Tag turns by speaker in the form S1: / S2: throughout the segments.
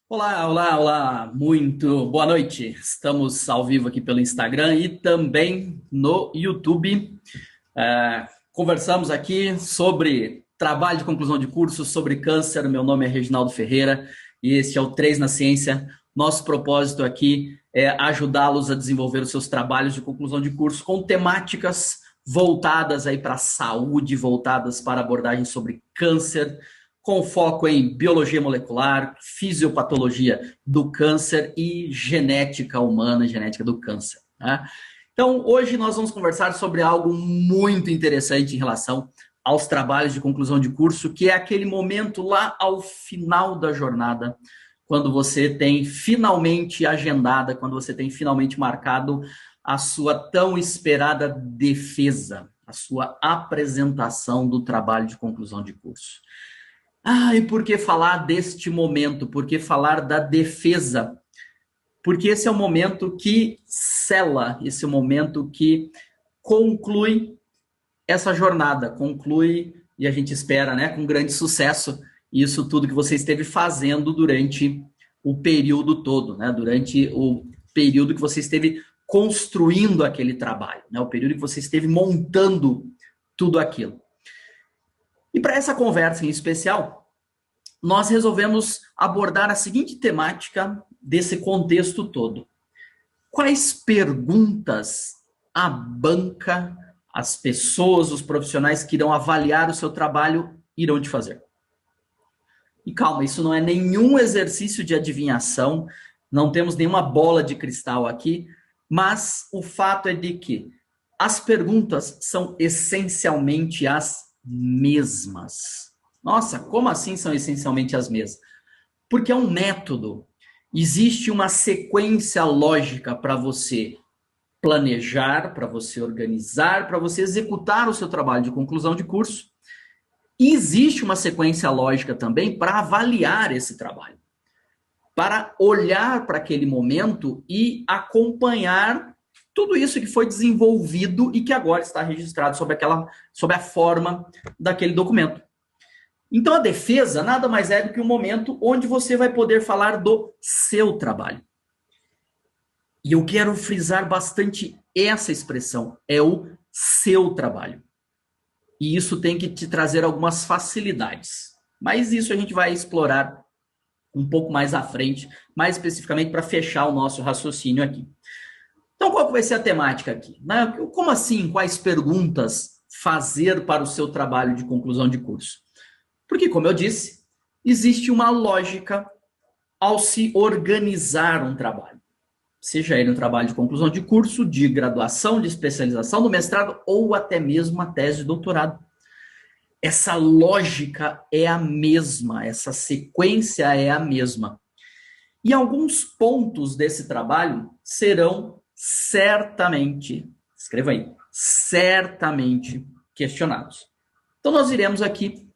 S1: Olá, olá, olá, muito boa noite. Estamos ao vivo aqui pelo Instagram e também no YouTube. Conversamos aqui sobre trabalho de conclusão de curso, sobre câncer. Meu nome é Reginaldo Ferreira e este é o 3 na Ciência. Nosso propósito aqui é ajudá-los a desenvolver os seus trabalhos de conclusão de curso com temáticas voltadas aí para a saúde, voltadas para abordagem sobre câncer, com foco em biologia molecular, fisiopatologia do câncer e genética humana, genética do câncer. Né? Então, hoje nós vamos conversar sobre algo muito interessante em relação aos trabalhos de conclusão de curso, que é aquele momento lá ao final da jornada, quando você tem finalmente agendada, quando você tem finalmente marcado a sua tão esperada defesa, a sua apresentação do trabalho de conclusão de curso. E por que falar deste momento? Por que falar da defesa? Porque esse é o momento que sela, esse é o momento que conclui essa jornada, conclui, e a gente espera, né, com grande sucesso, isso tudo que você esteve fazendo durante o período todo, né, durante o período que você esteve construindo aquele trabalho, né, o período que você esteve montando tudo aquilo. E para essa conversa em especial, nós resolvemos abordar a seguinte temática desse contexto todo. Quais perguntas a banca, as pessoas, os profissionais que irão avaliar o seu trabalho irão te fazer? E calma, isso não é nenhum exercício de adivinhação, não temos nenhuma bola de cristal aqui, mas o fato é de que as perguntas são essencialmente as mesmas. Nossa, como assim são essencialmente as mesmas? Porque é um método. Existe uma sequência lógica para você planejar, para você organizar, para você executar o seu trabalho de conclusão de curso. E existe uma sequência lógica também para avaliar esse trabalho. Para olhar para aquele momento e acompanhar tudo isso que foi desenvolvido e que agora está registrado sob a forma daquele documento. Então, a defesa nada mais é do que um momento onde você vai poder falar do seu trabalho. E eu quero frisar bastante essa expressão, é o seu trabalho. E isso tem que te trazer algumas facilidades. Mas isso a gente vai explorar um pouco mais à frente, mais especificamente para fechar o nosso raciocínio aqui. Então, qual vai ser a temática aqui? Como assim? Quais perguntas fazer para o seu trabalho de conclusão de curso? Porque, como eu disse, existe uma lógica ao se organizar um trabalho. Seja ele um trabalho de conclusão de curso, de graduação, de especialização, do mestrado ou até mesmo uma tese de doutorado. Essa lógica é a mesma, essa sequência é a mesma. E alguns pontos desse trabalho serão certamente, escreva aí, certamente questionados. Então, nós iremos aqui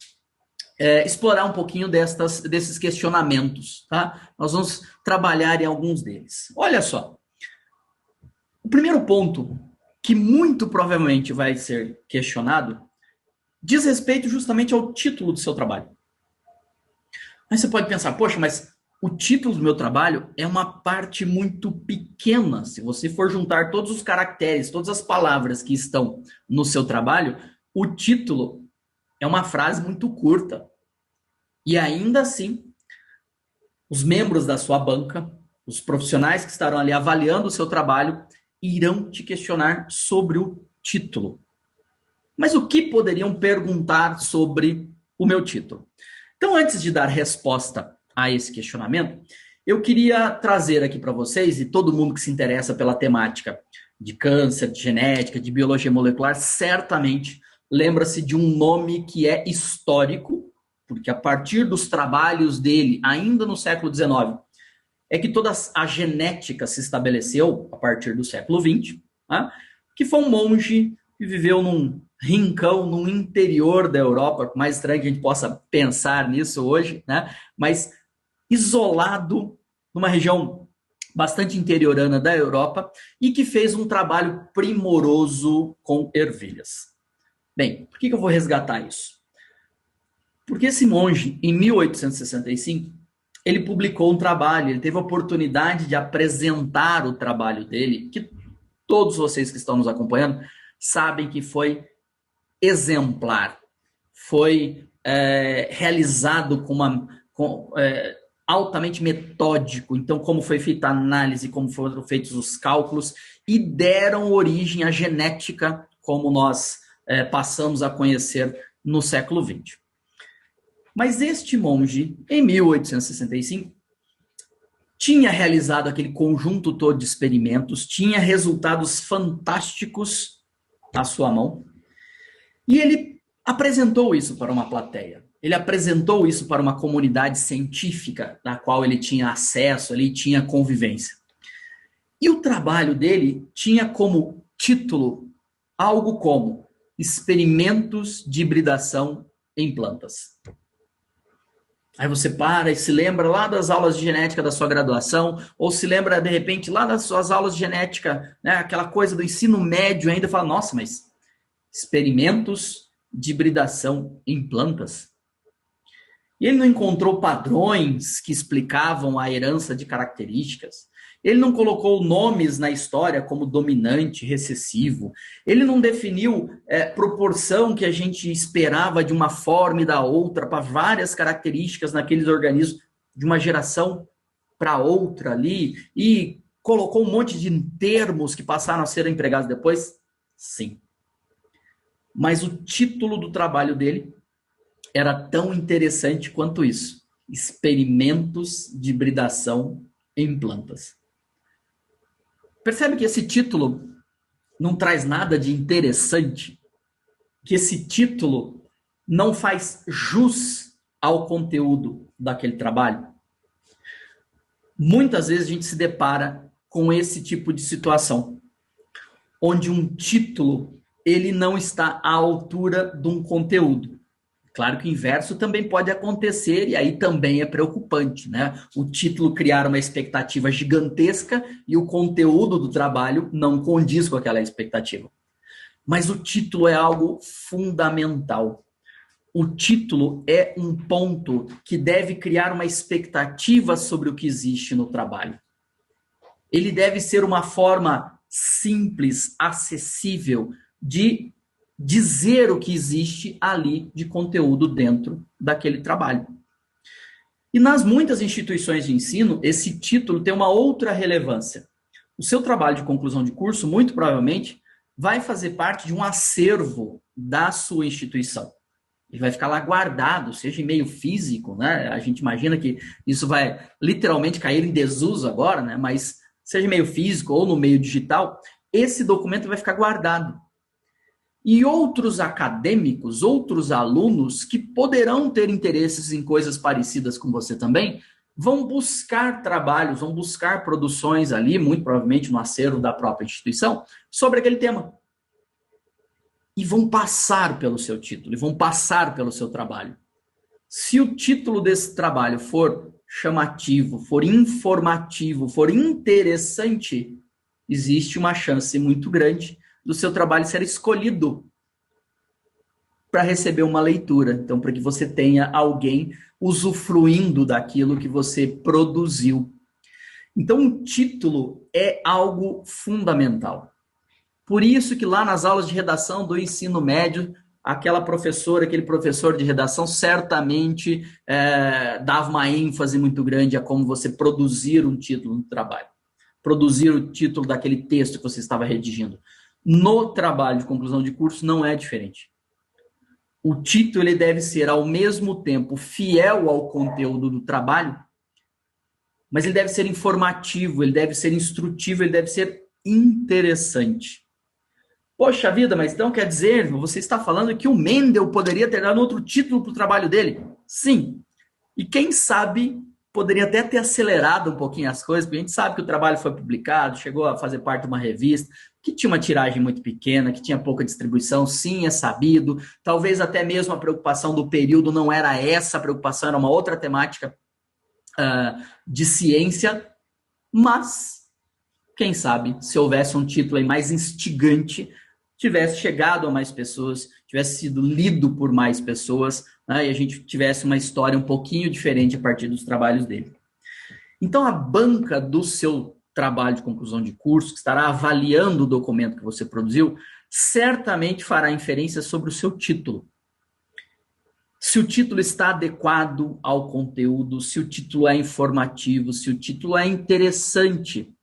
S1: explorar um pouquinho desses questionamentos, tá? Nós vamos trabalhar em alguns deles. Olha só, o primeiro ponto que muito provavelmente vai ser questionado diz respeito justamente ao título do seu trabalho. Aí você pode pensar, poxa, mas o título do meu trabalho é uma parte muito pequena. Se você for juntar todos os caracteres, todas as palavras que estão no seu trabalho, o título é uma frase muito curta. E ainda assim, os membros da sua banca, os profissionais que estarão ali avaliando o seu trabalho, irão te questionar sobre o título. Mas o que poderiam perguntar sobre o meu título? Então, antes de dar resposta a esse questionamento, eu queria trazer aqui para vocês, e todo mundo que se interessa pela temática de câncer, de genética, de biologia molecular, certamente lembra-se de um nome que é histórico, porque a partir dos trabalhos dele, ainda no século XIX, é que toda a genética se estabeleceu a partir do século XX, né? Que foi um monge que viveu num rincão, no interior da Europa, por mais estranho que a gente possa pensar nisso hoje, né? Mas isolado numa região bastante interiorana da Europa e que fez um trabalho primoroso com ervilhas. Bem, por que eu vou resgatar isso? Porque esse monge, em 1865, ele publicou um trabalho, ele teve a oportunidade de apresentar o trabalho dele, que todos vocês que estão nos acompanhando sabem que foi exemplar, foi realizado altamente metódico. Então, como foi feita a análise, como foram feitos os cálculos, e deram origem à genética, como nós passamos a conhecer no século XX. Mas este monge, em 1865, tinha realizado aquele conjunto todo de experimentos, tinha resultados fantásticos à sua mão, e ele apresentou isso para uma plateia. Ele apresentou isso para uma comunidade científica, da qual ele tinha acesso, ele tinha convivência. E o trabalho dele tinha como título algo como Experimentos de Hibridação em Plantas. Aí você para e se lembra lá das aulas de genética da sua graduação, ou se lembra, de repente, lá das suas aulas de genética, né, aquela coisa do ensino médio ainda, fala, nossa, mas experimentos de hibridação em plantas? E ele não encontrou padrões que explicavam a herança de características. Ele não colocou nomes na história como dominante, recessivo. Ele não definiu proporção que a gente esperava de uma forma e da outra para várias características naqueles organismos de uma geração para outra ali e colocou um monte de termos que passaram a ser empregados depois? Sim. Mas o título do trabalho dele era tão interessante quanto isso. Experimentos de hibridação em plantas. Percebe que esse título não traz nada de interessante? Que esse título não faz jus ao conteúdo daquele trabalho? Muitas vezes a gente se depara com esse tipo de situação, onde um título ele não está à altura de um conteúdo. Claro que o inverso também pode acontecer e aí também é preocupante, né? O título criar uma expectativa gigantesca e o conteúdo do trabalho não condiz com aquela expectativa. Mas o título é algo fundamental. O título é um ponto que deve criar uma expectativa sobre o que existe no trabalho. Ele deve ser uma forma simples, acessível de dizer o que existe ali de conteúdo dentro daquele trabalho. E nas muitas instituições de ensino, esse título tem uma outra relevância. O seu trabalho de conclusão de curso, muito provavelmente, vai fazer parte de um acervo da sua instituição. Ele vai ficar lá guardado, seja em meio físico, né? A gente imagina que isso vai literalmente cair em desuso agora, né? Mas seja em meio físico ou no meio digital, esse documento vai ficar guardado. E outros acadêmicos, outros alunos que poderão ter interesses em coisas parecidas com você também, vão buscar trabalhos, vão buscar produções ali, muito provavelmente no acervo da própria instituição, sobre aquele tema. E vão passar pelo seu título, e vão passar pelo seu trabalho. Se o título desse trabalho for chamativo, for informativo, for interessante, existe uma chance muito grande do seu trabalho ser escolhido para receber uma leitura. Então, para que você tenha alguém usufruindo daquilo que você produziu. Então, o título é algo fundamental. Por isso que lá nas aulas de redação do ensino médio, aquela professora, aquele professor de redação certamente dava uma ênfase muito grande a como você produzir um título no trabalho. Produzir o título daquele texto que você estava redigindo. No trabalho de conclusão de curso não é diferente. O título ele deve ser, ao mesmo tempo, fiel ao conteúdo do trabalho, mas ele deve ser informativo, ele deve ser instrutivo, ele deve ser interessante. Poxa vida, mas então quer dizer, você está falando que o Mendel poderia ter dado outro título para o trabalho dele? Sim. E quem sabe poderia até ter acelerado um pouquinho as coisas, porque a gente sabe que o trabalho foi publicado, chegou a fazer parte de uma revista, que tinha uma tiragem muito pequena, que tinha pouca distribuição, sim, é sabido. Talvez até mesmo a preocupação do período não era essa preocupação, era uma outra temática de ciência, mas, quem sabe, se houvesse um título aí mais instigante, tivesse chegado a mais pessoas, tivesse sido lido por mais pessoas, né, e a gente tivesse uma história um pouquinho diferente a partir dos trabalhos dele. Então, a banca do seu trabalho de conclusão de curso, que estará avaliando o documento que você produziu, certamente fará inferência sobre o seu título. Se o título está adequado ao conteúdo, se o título é informativo, se o título é interessante.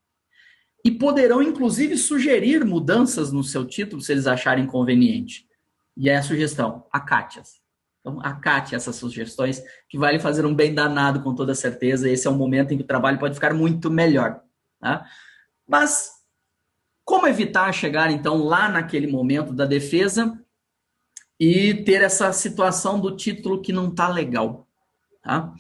S1: E poderão, inclusive, sugerir mudanças no seu título, se eles acharem conveniente. E é a sugestão, acate-as. Então, acate essas sugestões, que vai lhe fazer um bem danado, com toda certeza. Esse é um momento em que o trabalho pode ficar muito melhor. Tá? Mas, como evitar chegar, então, lá naquele momento da defesa e ter essa situação do título que não está legal? Tá?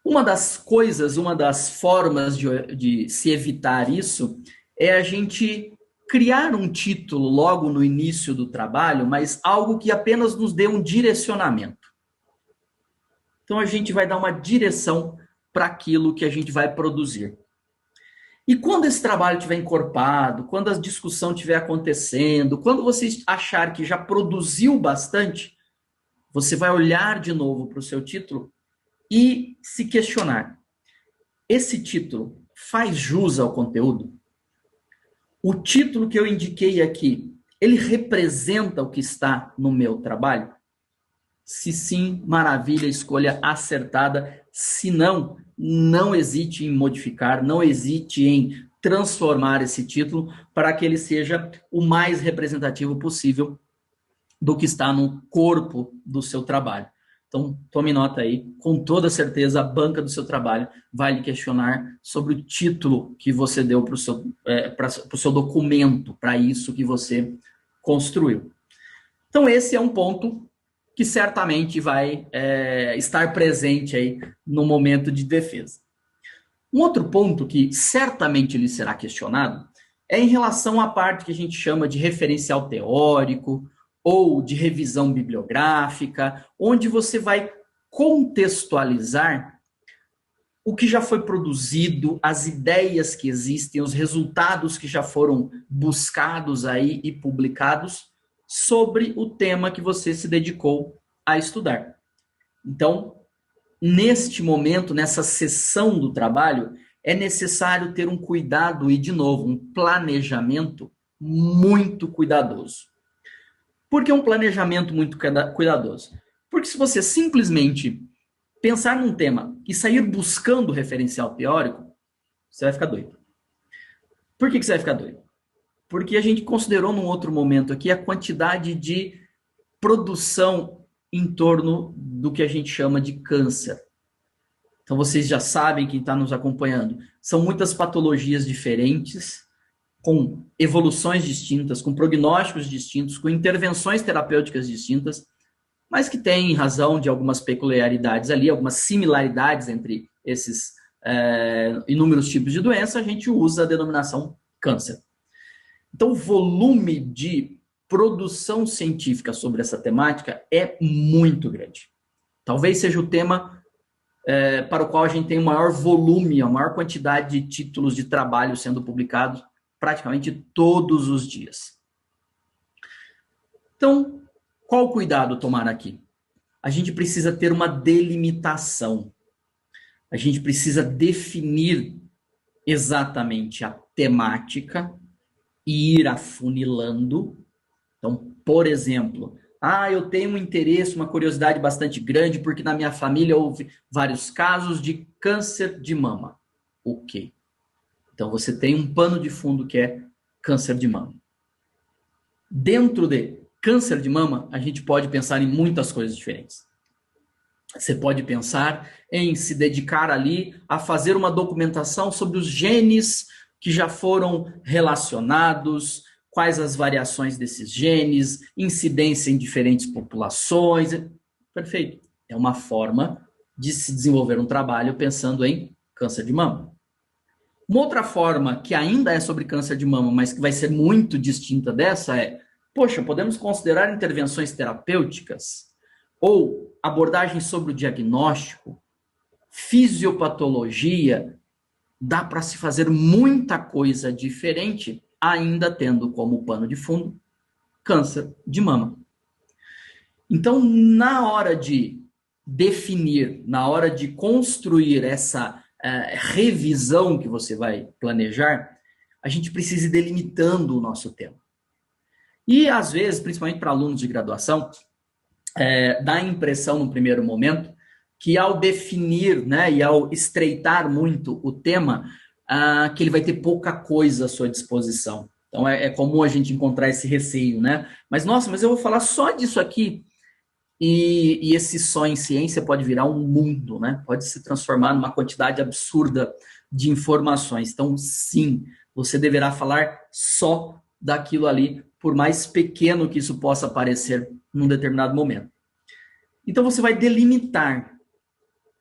S1: Uma das coisas, uma das formas de se evitar isso é a gente criar um título logo no início do trabalho, mas algo que apenas nos dê um direcionamento. Então, a gente vai dar uma direção para aquilo que a gente vai produzir. E quando esse trabalho estiver encorpado, quando a discussão estiver acontecendo, quando você achar que já produziu bastante, você vai olhar de novo para o seu título e se questionar: esse título faz jus ao conteúdo? O título que eu indiquei aqui, ele representa o que está no meu trabalho? Se sim, maravilha, escolha acertada. Se não, não hesite em modificar, não hesite em transformar esse título para que ele seja o mais representativo possível do que está no corpo do seu trabalho. Então, tome nota aí, com toda certeza a banca do seu trabalho vai lhe questionar sobre o título que você deu para o seu documento, para isso que você construiu. Então, esse é um ponto que certamente vai estar presente aí no momento de defesa. Um outro ponto que certamente lhe será questionado é em relação à parte que a gente chama de referencial teórico, ou de revisão bibliográfica, onde você vai contextualizar o que já foi produzido, as ideias que existem, os resultados que já foram buscados aí e publicados sobre o tema que você se dedicou a estudar. Então, neste momento, nessa sessão do trabalho, é necessário ter um cuidado e, de novo, um planejamento muito cuidadoso. Por que um planejamento muito cuidadoso? Porque se você simplesmente pensar num tema e sair buscando referencial teórico, você vai ficar doido. Por que você vai ficar doido? Porque a gente considerou num outro momento aqui a quantidade de produção em torno do que a gente chama de câncer. Então vocês já sabem, quem está nos acompanhando, são muitas patologias diferentes, com evoluções distintas, com prognósticos distintos, com intervenções terapêuticas distintas, mas que têm, em razão de algumas peculiaridades ali, algumas similaridades entre esses inúmeros tipos de doença, a gente usa a denominação câncer. Então, o volume de produção científica sobre essa temática é muito grande. Talvez seja o tema para o qual a gente tem o maior volume, a maior quantidade de títulos de trabalho sendo publicados praticamente todos os dias. Então, qual cuidado tomar aqui? A gente precisa ter uma delimitação. A gente precisa definir exatamente a temática e ir afunilando. Então, por exemplo, eu tenho um interesse, uma curiosidade bastante grande, porque na minha família houve vários casos de câncer de mama. Ok. Então, você tem um pano de fundo que é câncer de mama. Dentro de câncer de mama, a gente pode pensar em muitas coisas diferentes. Você pode pensar em se dedicar ali a fazer uma documentação sobre os genes que já foram relacionados, quais as variações desses genes, incidência em diferentes populações. Perfeito. É uma forma de se desenvolver um trabalho pensando em câncer de mama. Uma outra forma, que ainda é sobre câncer de mama, mas que vai ser muito distinta dessa é, podemos considerar intervenções terapêuticas ou abordagens sobre o diagnóstico, fisiopatologia, dá para se fazer muita coisa diferente, ainda tendo como pano de fundo câncer de mama. Então, na hora de definir, na hora de construir essa revisão que você vai planejar, a gente precisa ir delimitando o nosso tema. E, às vezes, principalmente para alunos de graduação, dá a impressão, no primeiro momento, que ao definir, né, e ao estreitar muito o tema, que ele vai ter pouca coisa à sua disposição. Então, é comum a gente encontrar esse receio, né? Mas, nossa, mas eu vou falar só disso aqui. E esse só em ciência pode virar um mundo, né? Pode se transformar numa quantidade absurda de informações. Então, sim, você deverá falar só daquilo ali, por mais pequeno que isso possa parecer num determinado momento. Então, você vai delimitar.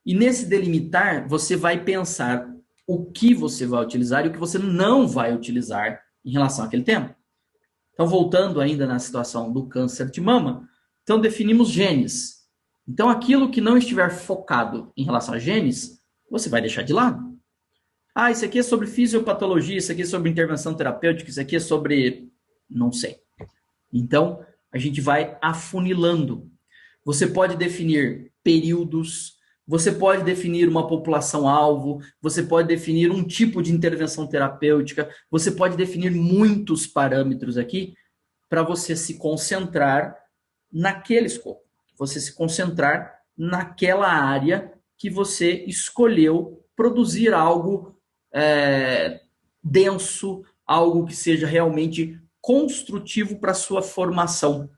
S1: E nesse delimitar, você vai pensar o que você vai utilizar e o que você não vai utilizar em relação àquele tema. Então, voltando ainda na situação do câncer de mama, então definimos genes. Então, aquilo que não estiver focado em relação a genes, você vai deixar de lado. Isso aqui é sobre fisiopatologia, isso aqui é sobre intervenção terapêutica, isso aqui é sobre... não sei. Então, a gente vai afunilando. Você pode definir períodos, você pode definir uma população-alvo, você pode definir um tipo de intervenção terapêutica, você pode definir muitos parâmetros aqui para você se concentrar naquele escopo, você se concentrar naquela área que você escolheu produzir algo denso, algo que seja realmente construtivo para a sua formação.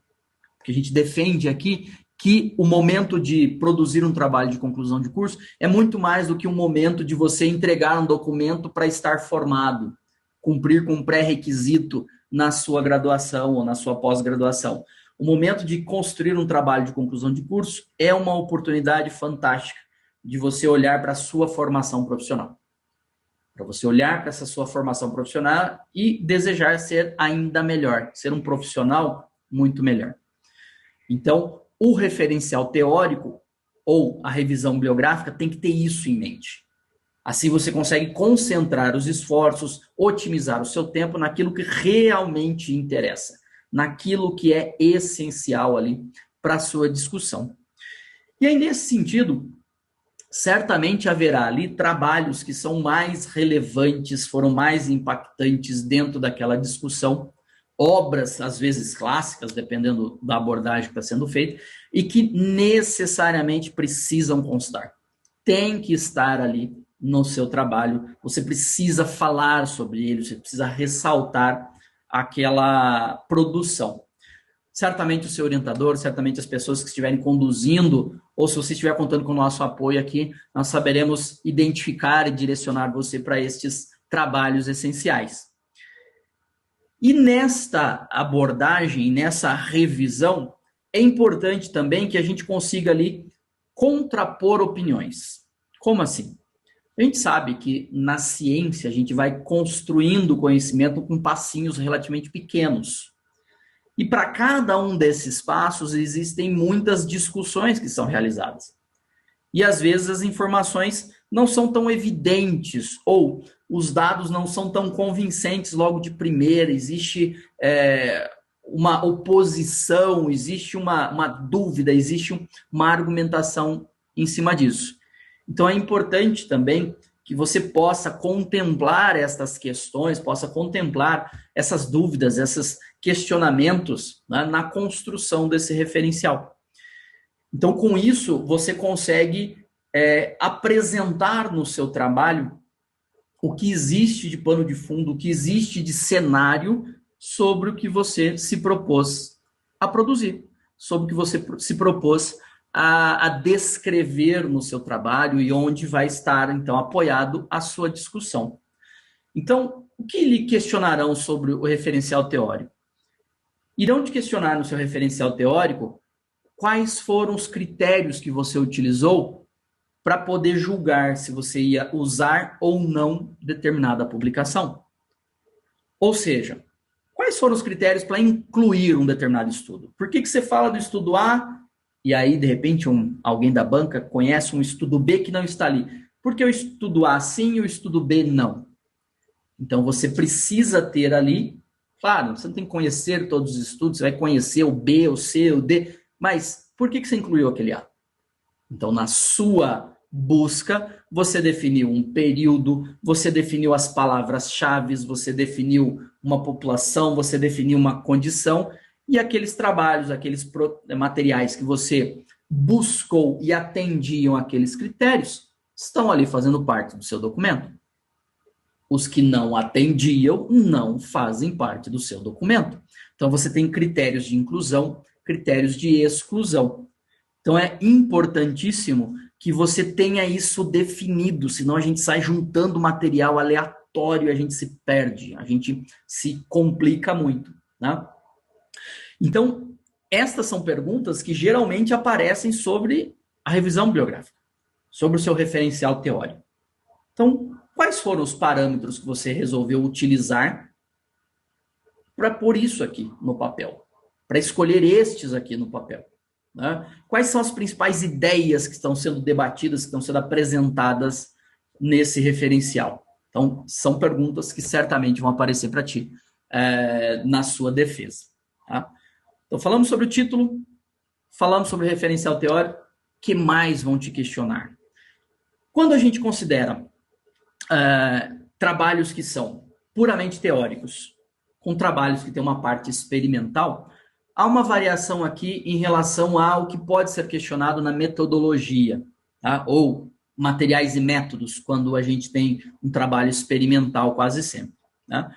S1: Porque a gente defende aqui que o momento de produzir um trabalho de conclusão de curso é muito mais do que um momento de você entregar um documento para estar formado, cumprir com um pré-requisito na sua graduação ou na sua pós-graduação. O momento de construir um trabalho de conclusão de curso é uma oportunidade fantástica de você olhar para a sua formação profissional. Para você olhar para essa sua formação profissional e desejar ser ainda melhor, ser um profissional muito melhor. Então, o referencial teórico ou a revisão bibliográfica tem que ter isso em mente. Assim você consegue concentrar os esforços, otimizar o seu tempo naquilo que realmente interessa, naquilo que é essencial ali para a sua discussão. E aí, nesse sentido, certamente haverá ali trabalhos que são mais relevantes, foram mais impactantes dentro daquela discussão, obras, às vezes clássicas, dependendo da abordagem que está sendo feita, e que necessariamente precisam constar. Tem que estar ali no seu trabalho, você precisa falar sobre ele, você precisa ressaltar aquela produção. Certamente o seu orientador, certamente as pessoas que estiverem conduzindo, ou se você estiver contando com o nosso apoio aqui, nós saberemos identificar e direcionar você para estes trabalhos essenciais. E nesta abordagem, nessa revisão, é importante também que a gente consiga ali contrapor opiniões. Como assim? A gente sabe que na ciência a gente vai construindo conhecimento com passinhos relativamente pequenos. E para cada um desses passos existem muitas discussões que são realizadas. E às vezes as informações não são tão evidentes ou os dados não são tão convincentes logo de primeira, existe uma oposição, existe uma dúvida, existe uma argumentação em cima disso. Então é importante também que você possa contemplar estas questões, possa contemplar essas dúvidas, esses questionamentos, né, na construção desse referencial. Então, com isso, você consegue apresentar no seu trabalho o que existe de pano de fundo, o que existe de cenário sobre o que você se propôs a produzir, sobre o que você se propôs a descrever no seu trabalho e onde vai estar, então, apoiado a sua discussão. Então, o que lhe questionarão sobre o referencial teórico? Irão te questionar no seu referencial teórico quais foram os critérios que você utilizou para poder julgar se você ia usar ou não determinada publicação. Ou seja, quais foram os critérios para incluir um determinado estudo? Por que você fala do estudo A e aí, de repente, alguém da banca conhece um estudo B que não está ali? Por que o estudo A sim e o estudo B não? Então, você precisa ter ali, claro, você não tem que conhecer todos os estudos, você vai conhecer o B, o C, o D, mas por que você incluiu aquele A? Então, na sua busca, você definiu um período, você definiu as palavras-chave, você definiu uma população, você definiu uma condição, e aqueles trabalhos, aqueles materiais que você buscou e atendiam aqueles critérios, estão ali fazendo parte do seu documento. Os que não atendiam não fazem parte do seu documento. Então, você tem critérios de inclusão, critérios de exclusão. Então, é importantíssimo que você tenha isso definido, senão a gente sai juntando material aleatório e a gente se perde, a gente se complica muito, né? Então, estas são perguntas que geralmente aparecem sobre a revisão bibliográfica, sobre o seu referencial teórico. Então, quais foram os parâmetros que você resolveu utilizar para pôr isso aqui no papel? Para escolher estes aqui no papel? Né? Quais são as principais ideias que estão sendo debatidas, que estão sendo apresentadas nesse referencial? Então, são perguntas que certamente vão aparecer para ti na sua defesa. Tá? Então, falamos sobre o título, falamos sobre o referencial teórico, que mais vão te questionar? Quando a gente considera trabalhos que são puramente teóricos, com trabalhos que têm uma parte experimental, há uma variação aqui em relação ao que pode ser questionado na metodologia, tá? Ou materiais e métodos, quando a gente tem um trabalho experimental quase sempre. Tá?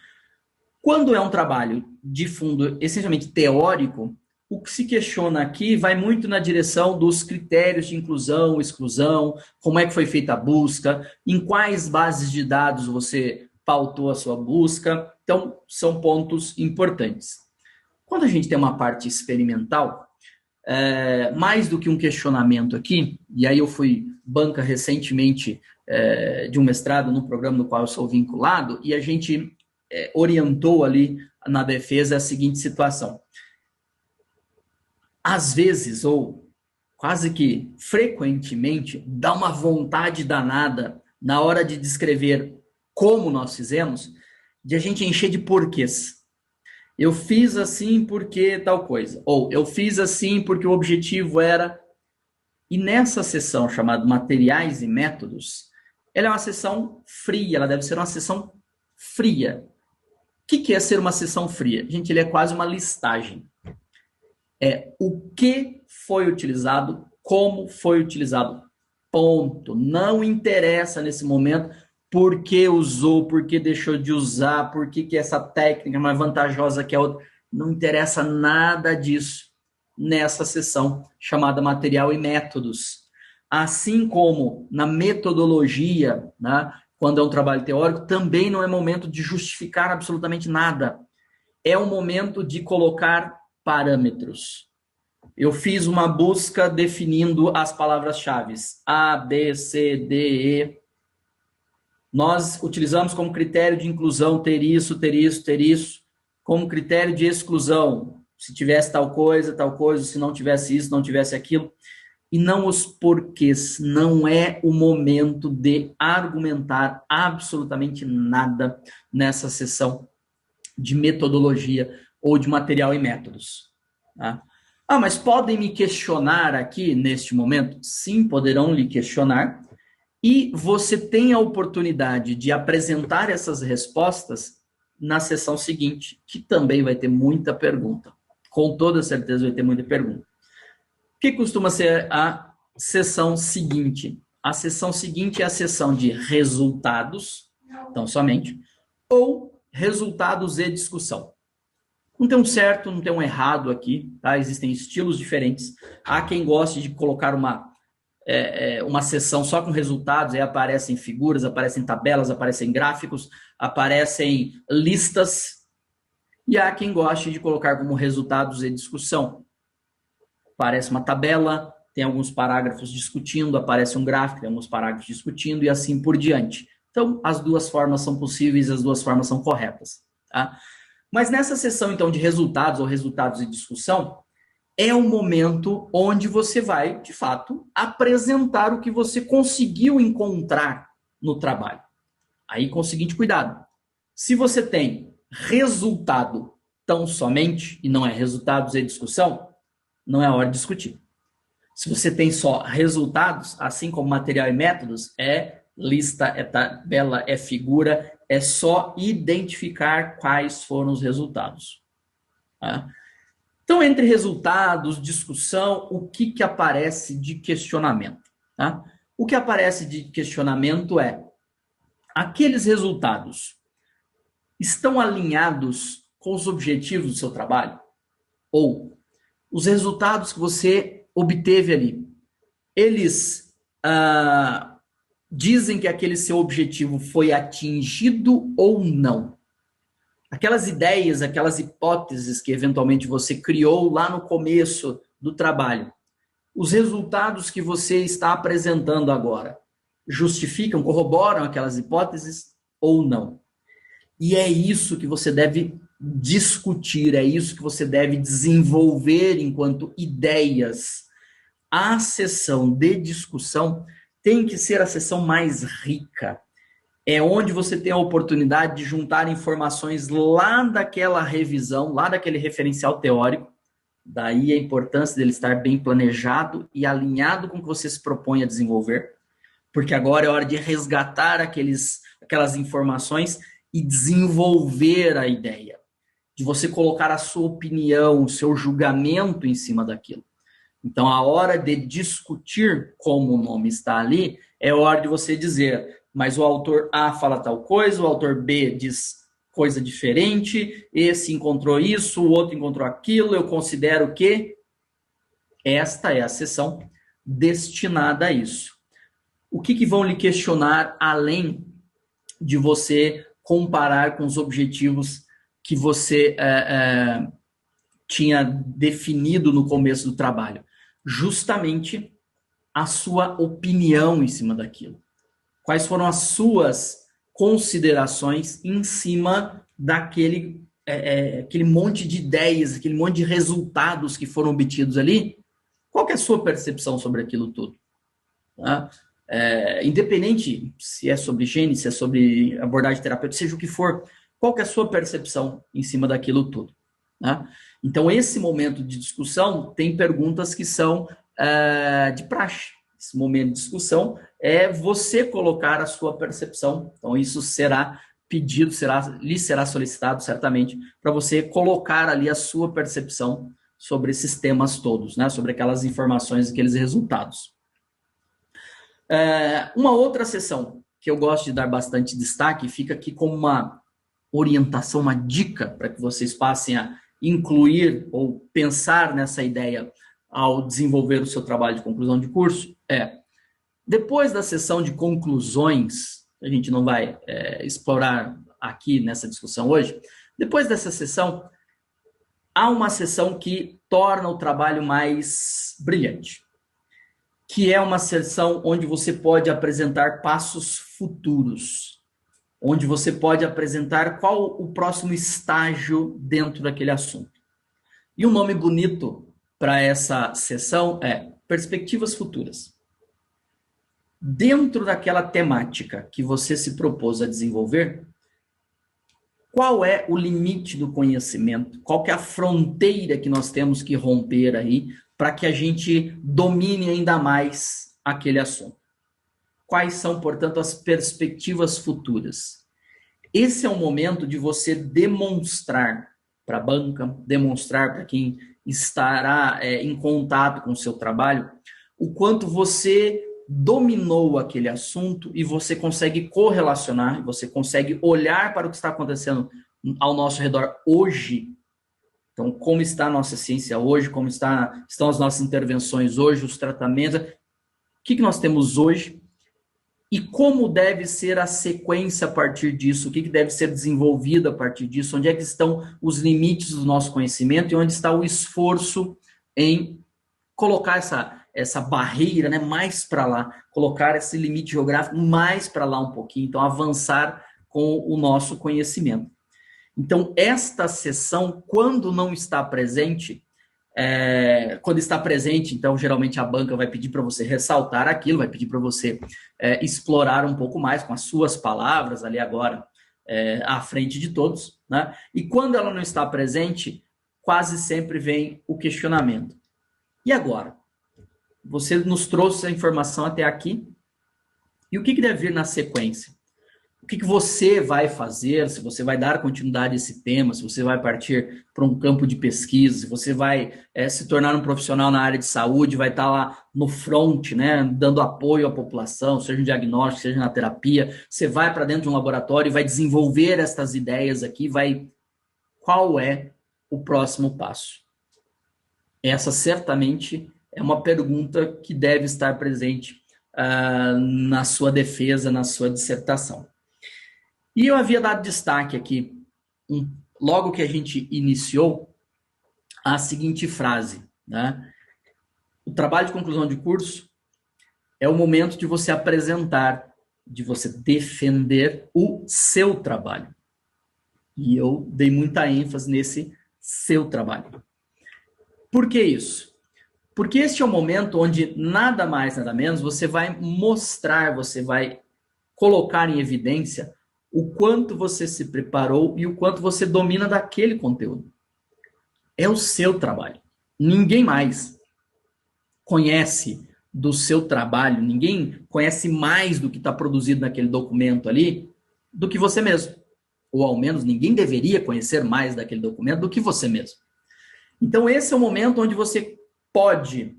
S1: Quando é um trabalho de fundo essencialmente teórico, o que se questiona aqui vai muito na direção dos critérios de inclusão, exclusão, como é que foi feita a busca, em quais bases de dados você pautou a sua busca. Então, são pontos importantes. Quando a gente tem uma parte experimental, mais do que um questionamento aqui, e aí eu fui banca recentemente de um mestrado no programa no qual eu sou vinculado, e a gente orientou ali na defesa a seguinte situação. Às vezes, ou quase que frequentemente, dá uma vontade danada na hora de descrever como nós fizemos, de a gente encher de porquês. Eu fiz assim porque tal coisa. Ou eu fiz assim porque o objetivo era... E nessa sessão chamada Materiais e Métodos, ela é uma sessão fria, ela deve ser uma sessão fria. O que é ser uma sessão fria? Gente, ele é quase uma listagem. É o que foi utilizado, como foi utilizado. Ponto. Não interessa nesse momento por que usou, por que deixou de usar, por que essa técnica é mais vantajosa que a outra. Não interessa nada disso nessa sessão chamada Material e Métodos. Assim como na metodologia, né, quando é um trabalho teórico, também não é momento de justificar absolutamente nada. É um momento de colocar parâmetros. Eu fiz uma busca definindo as palavras-chave A, B, C, D, E. Nós utilizamos como critério de inclusão ter isso, ter isso, ter isso. Como critério de exclusão, se tivesse tal coisa, se não tivesse isso, não tivesse aquilo. E não os porquês. Não é o momento de argumentar absolutamente nada nessa sessão de metodologia ou de material e métodos. Tá? Mas podem me questionar aqui neste momento? Sim, poderão lhe questionar. E você tem a oportunidade de apresentar essas respostas na sessão seguinte, que também vai ter muita pergunta. Com toda certeza vai ter muita pergunta. O que costuma ser a sessão seguinte? A sessão seguinte é a sessão de resultados, então somente, ou resultados e discussão. Não tem um certo, não tem um errado aqui, tá? Existem estilos diferentes. Há quem goste de colocar uma sessão só com resultados, aí aparecem figuras, aparecem tabelas, aparecem gráficos, aparecem listas, e há quem goste de colocar como resultados e discussão. Aparece uma tabela, tem alguns parágrafos discutindo, aparece um gráfico, tem alguns parágrafos discutindo, e assim por diante. Então, as duas formas são possíveis, as duas formas são corretas. Tá? Mas nessa sessão, então, de resultados ou resultados e discussão, é o momento onde você vai, de fato, apresentar o que você conseguiu encontrar no trabalho. Aí com o seguinte cuidado. Se você tem resultado tão somente, e não é resultados e discussão, não é hora de discutir. Se você tem só resultados, assim como material e métodos, é lista, é tabela, é figura, é só identificar quais foram os resultados. Tá? Então, entre resultados, discussão, o que aparece de questionamento? Tá? O que aparece de questionamento é: aqueles resultados estão alinhados com os objetivos do seu trabalho? Ou os resultados que você obteve ali, eles dizem que aquele seu objetivo foi atingido ou não? Aquelas ideias, aquelas hipóteses que eventualmente você criou lá no começo do trabalho, os resultados que você está apresentando agora, justificam, corroboram aquelas hipóteses ou não? E é isso que você deve discutir, é isso que você deve desenvolver enquanto ideias. A sessão de discussão tem que ser a sessão mais rica. É onde você tem a oportunidade de juntar informações lá daquela revisão, lá daquele referencial teórico. Daí a importância dele estar bem planejado e alinhado com o que você se propõe a desenvolver. Porque agora é hora de resgatar aquelas informações e desenvolver a ideia. De você colocar a sua opinião, o seu julgamento em cima daquilo. Então, a hora de discutir, como o nome está ali, é hora de você dizer: mas o autor A fala tal coisa, o autor B diz coisa diferente, esse encontrou isso, o outro encontrou aquilo, eu considero que esta é a sessão destinada a isso. O que vão lhe questionar além de você comparar com os objetivos que você tinha definido no começo do trabalho? Justamente a sua opinião em cima daquilo. Quais foram as suas considerações em cima daquele aquele monte de ideias, aquele monte de resultados que foram obtidos ali? Qual que é a sua percepção sobre aquilo tudo? Tá? Independente se é sobre higiene, se é sobre abordagem terapêutica, seja o que for, qual que é a sua percepção em cima daquilo tudo? Tá? Então, esse momento de discussão tem perguntas que são de praxe. Esse momento de discussão é você colocar a sua percepção. Então, isso será pedido, lhe será solicitado, certamente, para você colocar ali a sua percepção sobre esses temas todos, né? Sobre aquelas informações, aqueles resultados. Uma outra sessão que eu gosto de dar bastante destaque, fica aqui como uma orientação, uma dica para que vocês passem a incluir ou pensar nessa ideia ao desenvolver o seu trabalho de conclusão de curso, depois da sessão de conclusões, a gente não vai explorar aqui nessa discussão hoje, depois dessa sessão, há uma sessão que torna o trabalho mais brilhante, que é uma sessão onde você pode apresentar passos futuros, onde você pode apresentar qual o próximo estágio dentro daquele assunto. E um nome bonito para essa sessão é Perspectivas Futuras. Dentro daquela temática que você se propôs a desenvolver, qual é o limite do conhecimento? Qual que é a fronteira que nós temos que romper aí para que a gente domine ainda mais aquele assunto? Quais são, portanto, as perspectivas futuras? Esse é o momento de você demonstrar para a banca, demonstrar para quem estará em contato com o seu trabalho, o quanto você dominou aquele assunto e você consegue correlacionar, você consegue olhar para o que está acontecendo ao nosso redor hoje. Então, como está a nossa ciência hoje, como estão as nossas intervenções hoje, os tratamentos, o que nós temos hoje e como deve ser a sequência a partir disso, o que deve ser desenvolvido a partir disso, onde é que estão os limites do nosso conhecimento e onde está o esforço em colocar essa barreira, né, mais para lá, colocar esse limite geográfico mais para lá um pouquinho, então avançar com o nosso conhecimento. Então, esta sessão, quando não está presente, quando está presente, então, geralmente a banca vai pedir para você ressaltar aquilo, vai pedir para você explorar um pouco mais com as suas palavras ali agora, à frente de todos, né? E quando ela não está presente, quase sempre vem o questionamento. E agora? Você nos trouxe a informação até aqui. E o que deve vir na sequência? O que você vai fazer, se você vai dar continuidade a esse tema, se você vai partir para um campo de pesquisa, se você vai se tornar um profissional na área de saúde, vai estar lá no front, né, dando apoio à população, seja no diagnóstico, seja na terapia, você vai para dentro de um laboratório e vai desenvolver essas ideias aqui, qual é o próximo passo? Essa certamente é uma pergunta que deve estar presente na sua defesa, na sua dissertação. E eu havia dado destaque aqui, logo que a gente iniciou, a seguinte frase, né? O trabalho de conclusão de curso é o momento de você apresentar, de você defender o seu trabalho. E eu dei muita ênfase nesse seu trabalho. Por que isso? Porque este é o momento onde nada mais, nada menos, você vai mostrar, você vai colocar em evidência o quanto você se preparou e o quanto você domina daquele conteúdo. É o seu trabalho. Ninguém mais conhece do seu trabalho, ninguém conhece mais do que está produzido naquele documento ali do que você mesmo. Ou ao menos ninguém deveria conhecer mais daquele documento do que você mesmo. Então esse é o momento onde você pode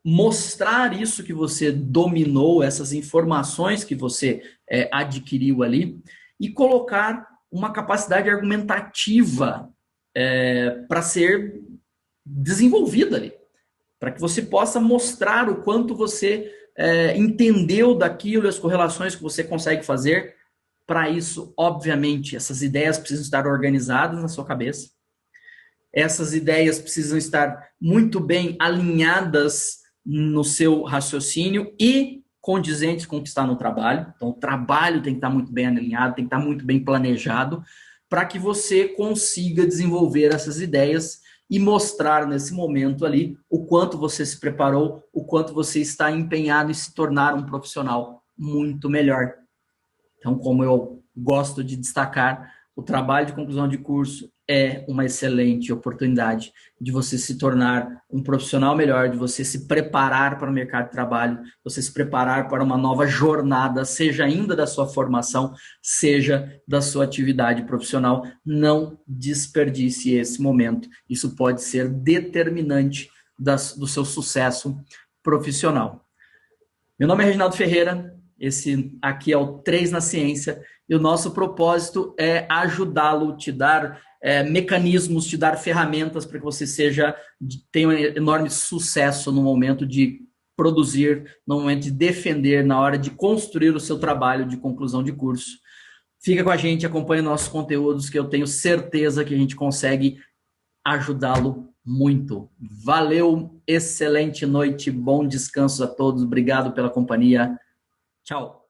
S1: mostrar isso que você dominou, essas informações que você adquiriu ali, e colocar uma capacidade argumentativa para ser desenvolvida ali, para que você possa mostrar o quanto você entendeu daquilo, as correlações que você consegue fazer. Para isso, obviamente, essas ideias precisam estar organizadas na sua cabeça, essas ideias precisam estar muito bem alinhadas no seu raciocínio e condizentes com o que está no trabalho. Então, o trabalho tem que estar muito bem alinhado, tem que estar muito bem planejado, para que você consiga desenvolver essas ideias e mostrar nesse momento ali o quanto você se preparou, o quanto você está empenhado em se tornar um profissional muito melhor. Então, como eu gosto de destacar, o trabalho de conclusão de curso é uma excelente oportunidade de você se tornar um profissional melhor, de você se preparar para o mercado de trabalho, você se preparar para uma nova jornada, seja ainda da sua formação, seja da sua atividade profissional. Não desperdice esse momento. Isso pode ser determinante do seu sucesso profissional. Meu nome é Reginaldo Ferreira, esse aqui é o 3 na Ciência, e o nosso propósito é ajudá-lo, te dar mecanismos, te dar ferramentas para que você tenha um enorme sucesso no momento de produzir, no momento de defender, na hora de construir o seu trabalho de conclusão de curso. Fica com a gente, acompanhe nossos conteúdos, que eu tenho certeza que a gente consegue ajudá-lo muito. Valeu, excelente noite, bom descanso a todos, obrigado pela companhia. Tchau.